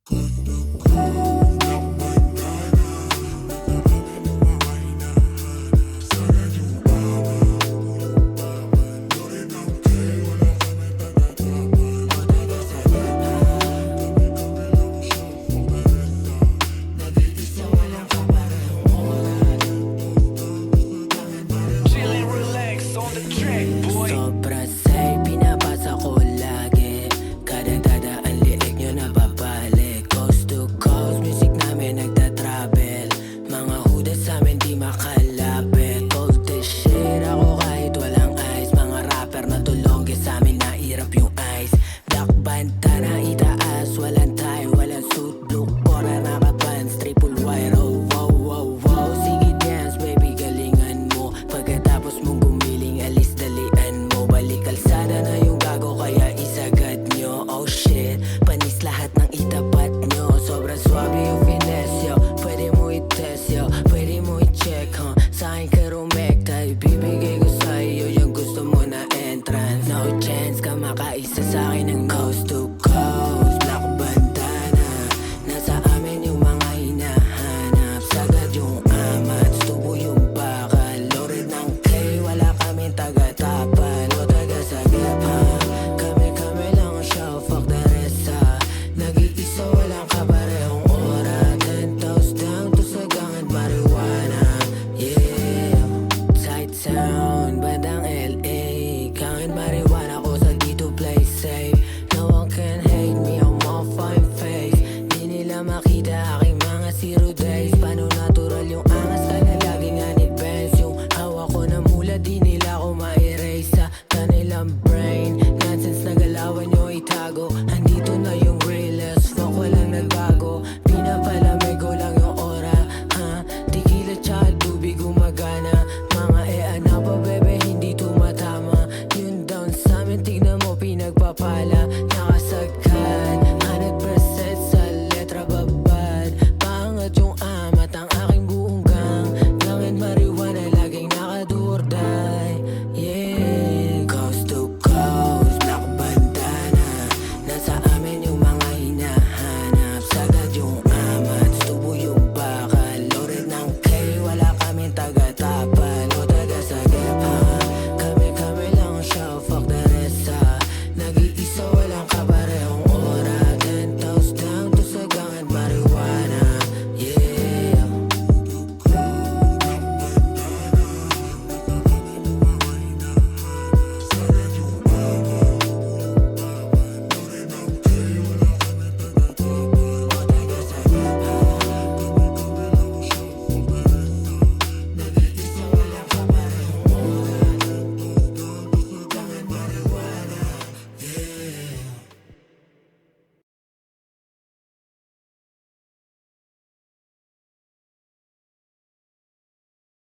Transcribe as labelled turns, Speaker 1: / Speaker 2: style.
Speaker 1: Chillin', relax on the track, boy.
Speaker 2: Sobra say, pinapasa ko lagi. Kada-kada ang liig nyo napapalik. Coast to coast, music namin nagtatravel. Mga hudas sa'min di makalapit. Hold this shit, ako kahit walang ice. Mga rapper na tulongge sa'min nairap yung ice. Black banta na itaas, walang tie, walang suit. Blue collar nakapants, triple wire, oh wow wow wow. Sige dance baby, galingan mo. Pagkatapos mong gumiling, alis dalian mo. Balik kalsada na yung gago, kaya isagad nyo. Oh shit, panis lahat na